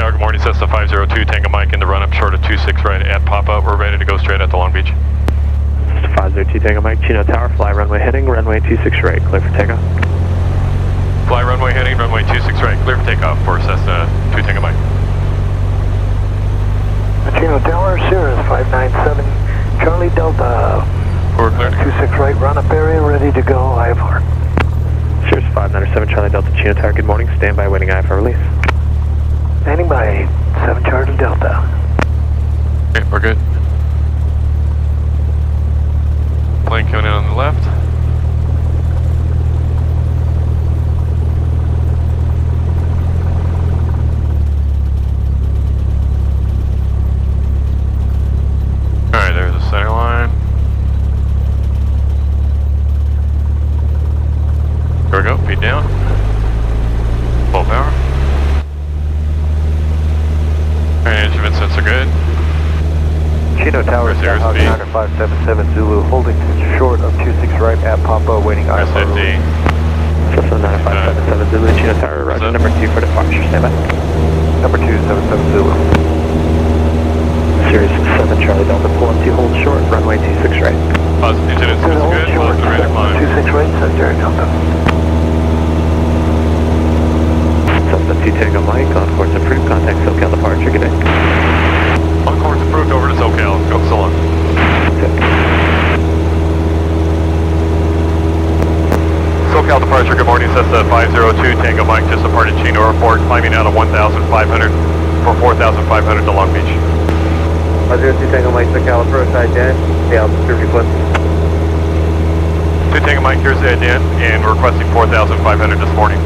Tower, good morning, Cessna 502, Tango Mike in the run-up short of 26 right at pop-up. We're ready to go straight at the Long Beach. 502 Tango Mike, Chino Tower, fly runway heading, runway 26 right, clear for takeoff. Fly runway heading, runway 26 right, clear for takeoff for Cessna 2 Tango Mike. Chino Tower, Cirrus 597, Charlie Delta. We're clear. 26 right, run-up area, ready to go, IFR. Cirrus 597, Charlie Delta, Chino Tower, good morning, stand by, waiting IFR release. Standing by, 7 Charlie Delta. Okay, we're good. Plane coming in on the left. Alright, there's the center line. There we go, feet down. Full power. Alright, instrument sets are good. Chino Tower, Skyhawk 9577 Zulu, holding short of 26 right at Papa, waiting IFR. Cessna 9577 Zulu, Chino Tower, roger, number 2 for departure, stand by. Number 277 Zulu. Cirrus 7 Charlie Delta, pull up to hold short, runway 26 right. Positive incident is good, positive rate of climb. 26 right, 7 Charlie Delta. Cessna 2 Tango Mike, on course approved, contact SoCal departure, good day. On course approved, over to SoCal, go so long. SoCal departure, good morning, Cessna 502, Tango Mike, just departed Chino Airport, climbing out of 1,500 for 4,500 to Long Beach. 502 Tango Mike, SoCal approach, IDN, the altitude request. 2 Tango Mike, here's the IDN, and we're requesting 4,500 this morning.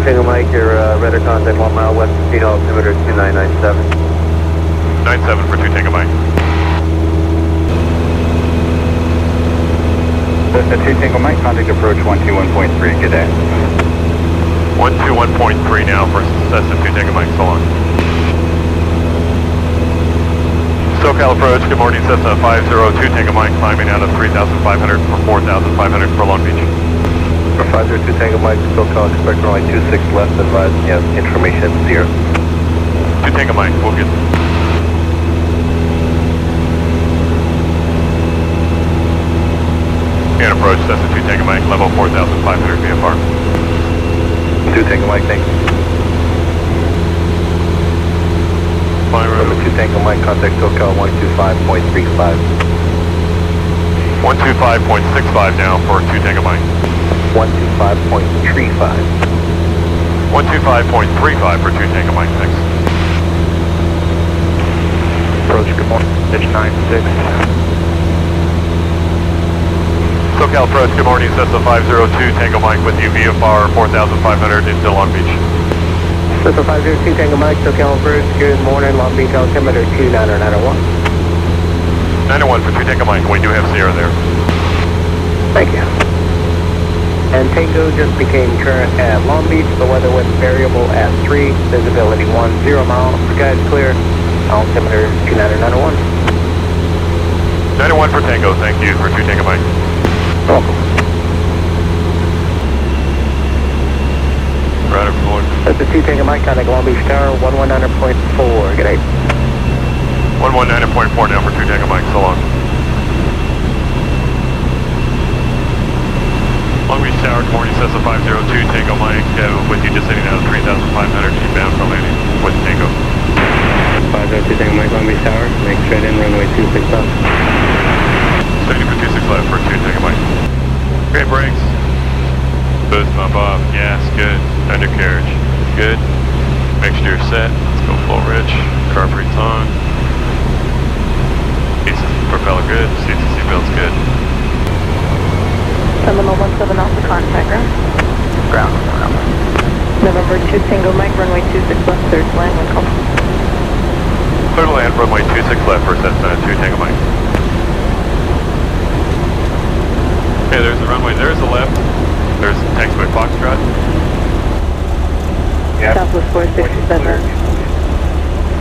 Tango Mike, your radar contact 1 mile west of Chino, altimeter 2997. 97 for 2 Tango Mike. Cessna 2 Tango Mike, contact approach 121.3, good day. 121.3 now for Cessna 2 Tango Mike, so long. SoCal approach, good morning, Cessna 502 Tango Mike, climbing out of 3,500 for 4,500 for Long Beach. For 502 Tango Mike, SoCal, expect runway 26 left, advise, yes, information 0. 2 Tango Mike, we'll get. And approach Cessna 2 Tango Mike, level 4,500 VFR. 2 Tango Mike, thanks. Flying room. Number 2 Tango Mike, contact SoCal 125.35. 125.65 now for 2 Tango Mike. 125.35. 125.35 for 2 Tango Mike, thanks. Approach, good morning, pitch 96. SoCal approach, good morning, Cessna 502 Tango Mike with you, VFR 4,500 into Long Beach. Cessna 502 Tango Mike, SoCal approach, good morning, Long Beach altimeter 29901. 901 for 2 Tango Mike, and we do have Sierra there. Thank you. And Tango just became current at Long Beach, the weather was variable at 3, visibility 10 miles, skies clear, altimeter 29901. 901 for Tango, thank you for 2 Tango Mike. Welcome. Right up forward. That's the 2 Tango Mike, contact Long Beach Tower, 119.4, good day. 119.4 now for 2 Tango Mike, so long. Long Beach Tower, good morning, Cessna 502 Tango Mike, with you descending out of 3,500 inbound for landing with Tango. 502 Tango Mike, Long Beach Tower, make straight in, runway 26 left. Standing for 26 left for 2 Tango Mike. Okay, brakes. Boost bump off, gas, good. Undercarriage, good. Mixture set, let's go full rich. Carburetor's on. Propeller good, seats and seatbelts good. Seminole 17 Alpha contact ground. Ground. November 2 Tango Mike, runway 26 left, third land, when call. Clear to land, runway 26 left for Cessna 2 Tango Mike. Okay, there's the runway, there's the left. There's taxi by Foxtrot. Yeah. Southwest 467.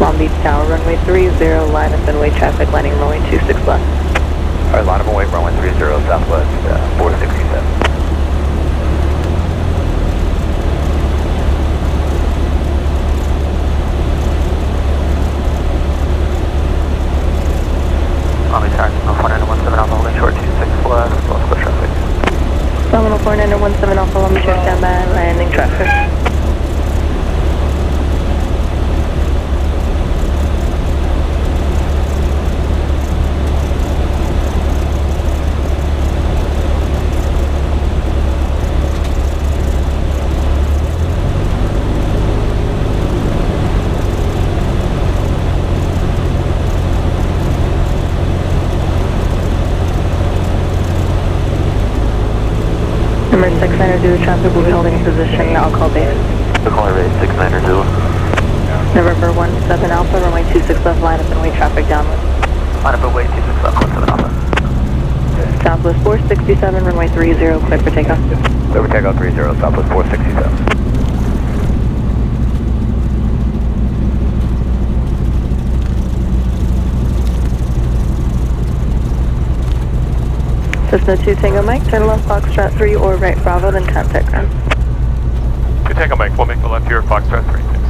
Long Beach Tower, runway 30, line of runway traffic, landing runway 26 left. Alright, line of away, runway 30, southwest, 467. 17 Alpha Long Beach, standby, landing traffic. Number 690 traffic will be holding position, I'll call base. Call rate 690. November 17 Alpha, runway 26 left, line up and wait traffic downwind. Line up and wait 26 left, 17 Alpha. Southwest 467, runway 30, clear for takeoff. Clear for takeoff 30, Southwest 467. Cessna 2 Tango Mike, turn left Foxtrot 3 or right Bravo, then contact ground. 2 Tango Mike, we'll make the left here, Foxtrot 3, thanks.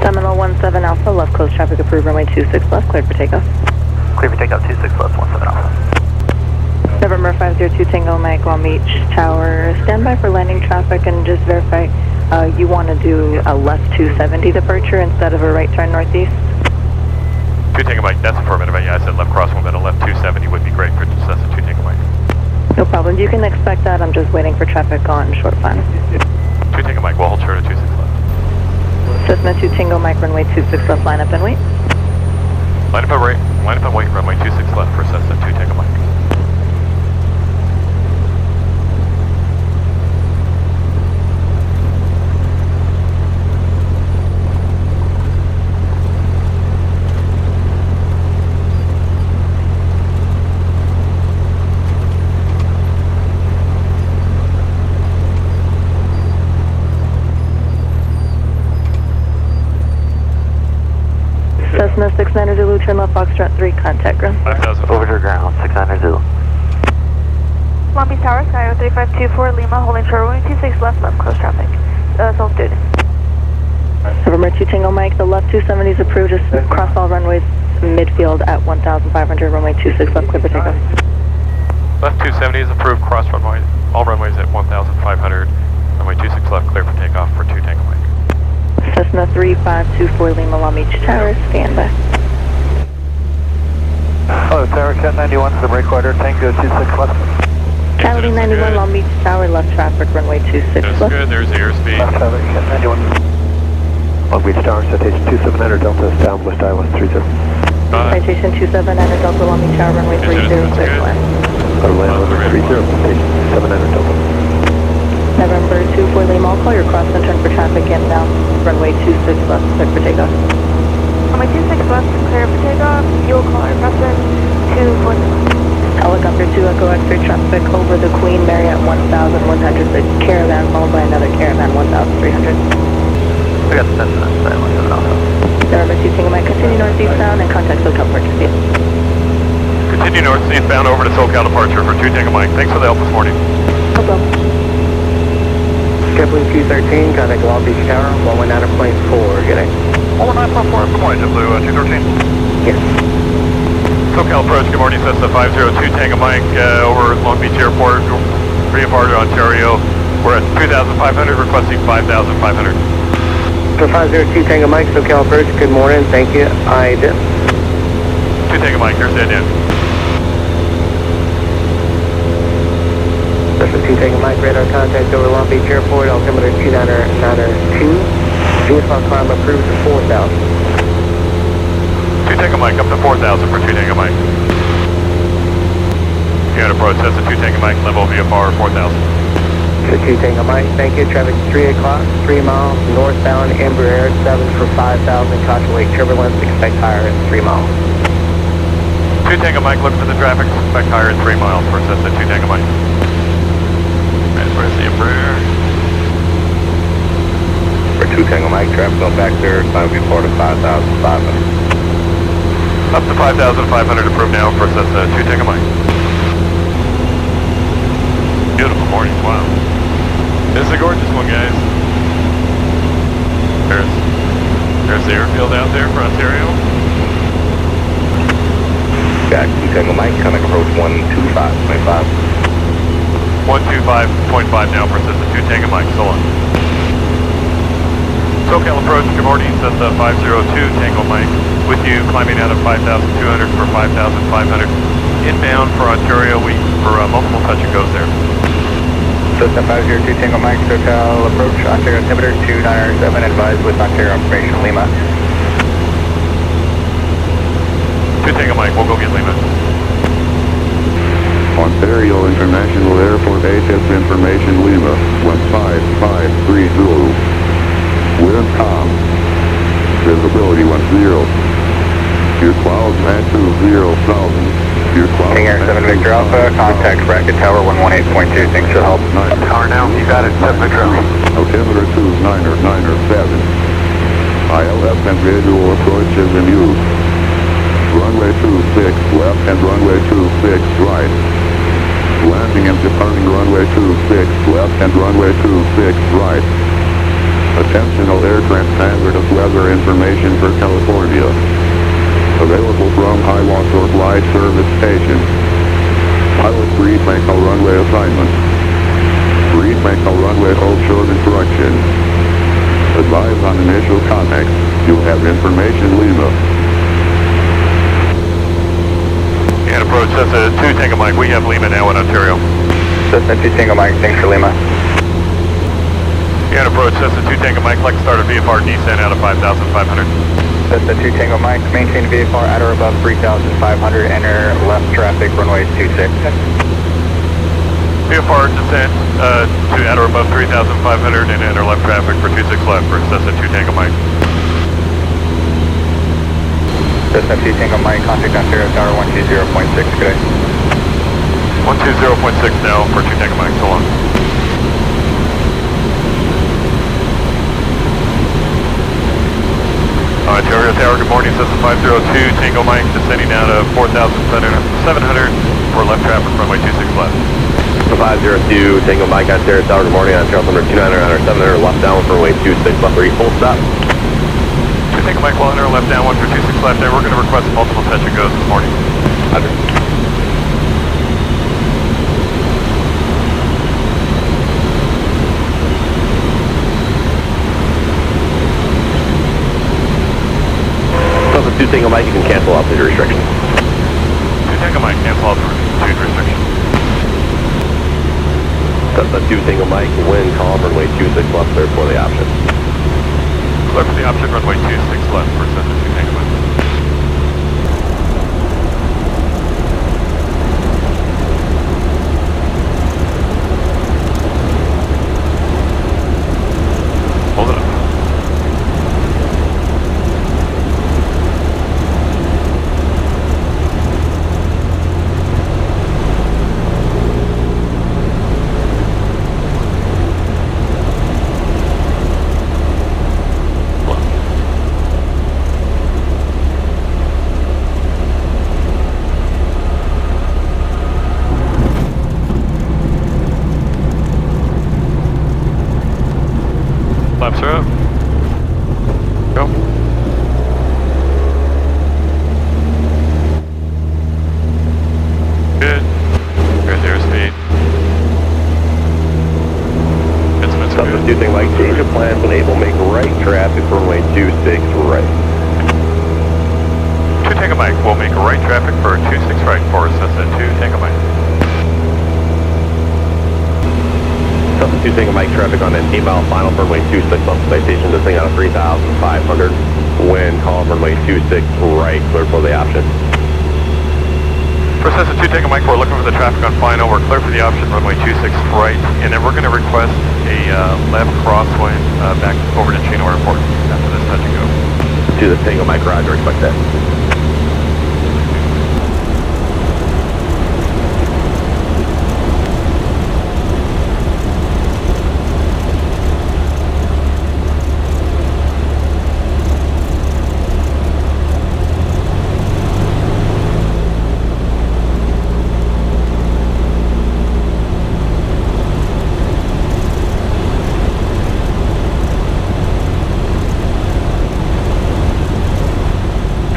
Seminole 17 Alpha, left close traffic approved, runway 26 left, cleared for takeoff. Clear for takeoff 26 left, 17 Alpha. November 502 Tango Mike, Long Beach Tower, standby for landing traffic and just verify you want to do a left 270 departure instead of a right turn northeast? 2 Tango Mike, that's affirmative. Yeah, I said left crosswind, but a left 270 would be great for Cessna 2 Tango Mike. No problem. You can expect that. I'm just waiting for traffic on short plan. 2 Tango Mike, we'll hold short at 26 left. Cessna 2 Tango Mike, runway 26 left, line up and wait. Line up and wait, runway 26 left for Cessna 2 Tango Mike. Cessna 690 Zulu, turn left Foxtrot 3, contact ground. 5,000. Over to ground, 690 Zulu. Long Beach Tower, Sky 3524 Lima, holding short runway 26 left, close traffic. Self-student. November 2 Tango Mike, the left 270 is approved, just cross all runways midfield at 1,500, runway 26 left, clear for takeoff. Left 270 is approved, cross runway, all runways at 1,500, runway 26 left, clear for takeoff for 2 Tango Mike. Cessna 3524 Lima, Long Beach Tower, standby. Hello, Tower, Cat 91 to the brake order, Tango 26 left. Cavity 91 Long Beach Tower, left traffic, runway 26 That's left. good, there's the airspeed. Left Tower, Cat 91. Long Beach Tower, citation 279 Delta, down West Iowa 30. Citation 279 Delta, Long Beach Tower, runway 30, clear to land. Land over 30, citation 279 Delta. November 24 Lima, I'll call your cross and turn for traffic inbound, runway 26 left, clear for takeoff. Runway 26 left, clear for takeoff. Fuel caller, crosswind 240. Helicopter 2 Echo X-ray traffic over the Queen Marriott 1100, the Caravan followed by another Caravan 1300. I got the Cessna, 7 Alpha. November 2 Tango Mike, continue northeast bound and contact SoCal purchase field. Continue north eastbound over to SoCal departure for 2 Tango Mike. Thanks for the help this morning. No problem. JetBlue 213, contact Long Beach Tower, 119.4, good day. 119.4, good morning, JetBlue 213. Yes. SoCal approach, good morning, Cessna 502 Tango Mike, over Long Beach Airport, VFR to Ontario. We're at 2,500, requesting 5,500. So 502 Tango Mike, SoCal approach, good morning, thank you, I did. 2 Tango Mike, here's the end. Cessna 2 Tango Mike, radar contact over Long Beach Airport, altimeter 2992. VFR climb approved to 4,000. 2 Tango Mike up to 4,000 for 2 Tango Mike. Unit approach, Cessna 2 Tango Mike, level VFR 4,000. So 2 Tango Mike, thank you. Traffic 3 o'clock, 3 miles, northbound, Embraer 7 for 5,000, caution wake turbulence, expect higher at 3 miles. 2 Tango Mike, look for the traffic, expect higher at 3 miles for Cessna 2 Tango Mike. Right, where's the Embraer? For 2 Tango Mike, traffic on back there, climb before to 5,500. Up to 5,500 approved now for Cessna 2 Tango Mike. Beautiful morning, wow. This is a gorgeous one, guys. There's the airfield out there for Ontario. Jack 2 Tango Mike, coming approach 125.5. 125.5 now for Cessna 2 Tango Mike, so on. SoCal approach, good morning, Cessna 502 Tango Mike, with you climbing out of 5,200 for 5,500. Inbound for Ontario, for multiple touch and goes there. Cessna 502 Tango Mike, SoCal approach, Ontario altimeter 297, advised with Ontario information, Lima. 2 Tango Mike, we'll go get Lima. Ontario International Airport HS information Lima, 15532. Wind calm. Visibility 10. Your clouds at 20,000. Your clouds King Air 7 Victor Alpha, contact bracket tower 118.2, thanks for help. Tower now, you got it, 7 Victor Alpha. Altimeter 297. ILS and visual approaches in use. Runway 26 left and runway 26 right. Landing and departing runway 26 left and runway 26 right. Attention all air hazardous weather information for California. Available from Hiwassor Flight Service Station. Pilot brief make all runway assignment. Brief make all runway hold short instruction. Advise on initial contact. You'll have information Lima. And approach Cessna 2 Tango Mike, we have Lima now in Ontario. Cessna 2 Tango Mike, thanks for Lima. And approach Cessna 2 Tango Mike, like to start a VFR descent out of 5,500. Cessna 2 Tango Mike, maintain VFR at or above 3,500, enter left traffic, runway 26. VFR descent to at or above 3,500 and enter left traffic for 26 left for Cessna 2 Tango Mike. Cessna 2 Tango Mike, contact Ontario Tower 120.6, good day. 120.6 now for 2 Tango Mike, so long. Ontario Tower, good morning, Cessna 502 Tango Mike, descending out of 4,700 for left traffic, runway 26 left. 502 Tango Mike, Ontario Tower, good morning, Ontario altimeter 299 or 700, left down for runway 26 left, ready, full stop. 2 Tango Mike, well under left down, 1 for 26 left there, we're going to request multiple touch and goes this morning. Under. Cessna 2 Tango Mike, you can cancel altitude restriction. 2 Tango Mike, cancel altitude restriction. Cessna 2 Tango Mike, wind calm, runway 26 left, clear for the option. Clear for the option, runway 26 left for Cessna 2 Tango Mike. Hold it up. Flaps are up. Go. Good. There's airspeed. Instruments are Cessna good. 2 Tango Mike, change of plans, enable, make right traffic for runway 26 right. 2 Tango Mike, we'll make a right traffic for 26 right for Cessna 2 Tango Mike. Cessna 2 Tango Mike, traffic on an 8-mile final for runway 26 left, citation descending out of 3,500, wind calm, runway 26 right, clear for the option. For Cessna 2 Tango Mike, we're looking for the traffic on final. We're clear for the option, runway 26 right, and then we're going to request a left crosswind back over to Chino Airport after this touch and go. To the Tango Mike, roger, expect that.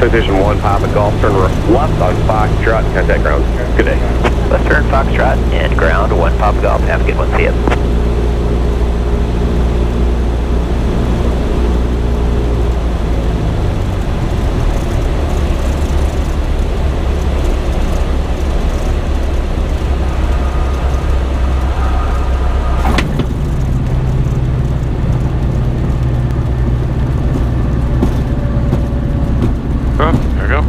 Citation 1, Papa Golf, turn left on Foxtrot, contact ground. Good day. Left turn Foxtrot and ground 1 Papa Golf. Have a good one. See ya. Oh, there we go.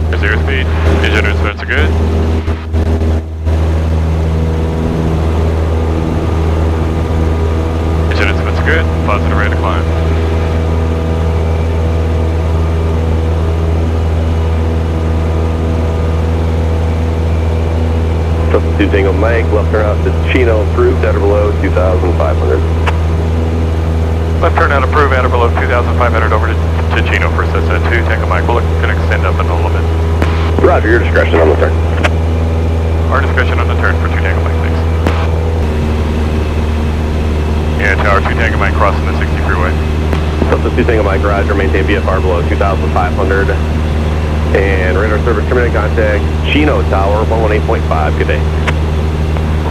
There's airspeed. Engine instruments are good. Engine instruments are good. Positive rate of climb. Substitute Tango Mike, left turn out to Chino, approved, at or below 2,500. Left turn out approved at or below 2,500 over to Chino for Cessna 2 Tango Mike. We're going to extend up in a little bit. Roger, your discretion on the turn. Our discretion on the turn for 2 Tango Mike, thanks. And Tower 2 Tango Mike crossing the 60 freeway. Substitute Tango Mike, Roger, maintain VFR below 2,500. And radar service terminating contact, Chino Tower, 118.5, good day.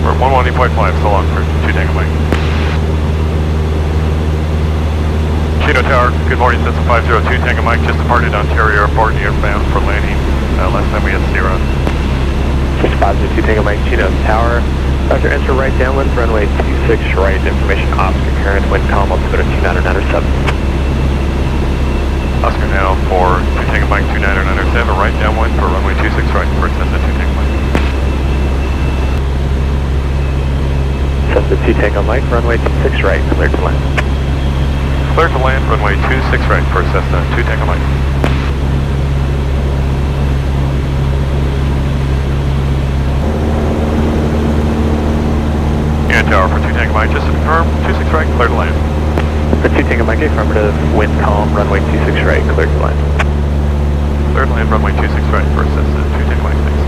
We're 118.5, so long for 2 Tango Mike. Chino Tower, good morning, Cessna 502 Tango Mike, just departed Ontario Airport, bound for landing. Last time we had 0. Just 502 Tango Mike, Chino Tower. Roger, enter right downwind, runway 26 right, information Oscar, current wind calm, altimeter 29907. Oscar now for 2 Tango Mike 29907, right downwind for runway 26 right for Cessna 2 Tango Mike. Cessna 2 Tango Mike, runway 26 right, clear to land. Clear to land, runway 26 right for Cessna 2 Tango Mike. And Tower for 2 Tango Mike, just to confirm, 26 right, clear to land. For 2 Tango Mike, affirmative, wind calm, runway 26 right, clear to land. Clear to land, runway 26 right for Cessna 2 Tango Mike, thanks.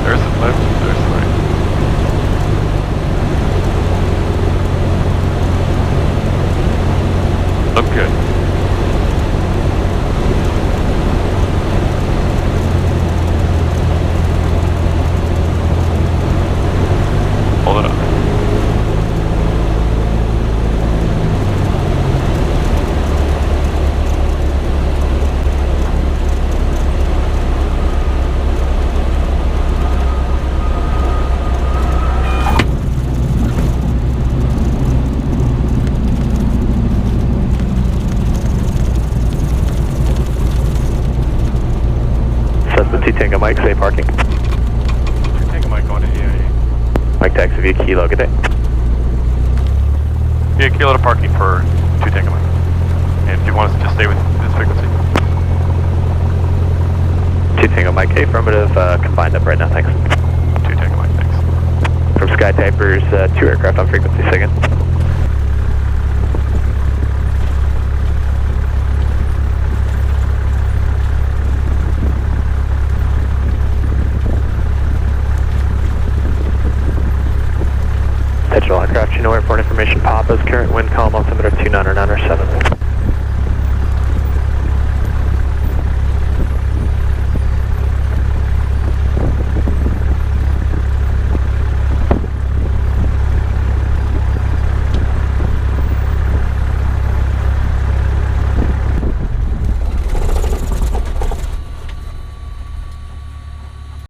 There's the left, there's the right. Look good. Hold it up. Cessna 2 Tango Mike, safe parking. 2 Tango Mike going to EIA. Mike taxi via Kilo, good day. Yeah, kilo to parking for 2 Tango Mike. And do you want us to just stay with this frequency? 2 Tango Mike, affirmative, combined up right now, thanks. 2 Tango Mike, thanks. From Sky Typers, 2 aircraft on frequency, second. Digital aircraft, Chino Airport information, Papa's current wind calm, altimeter 29907.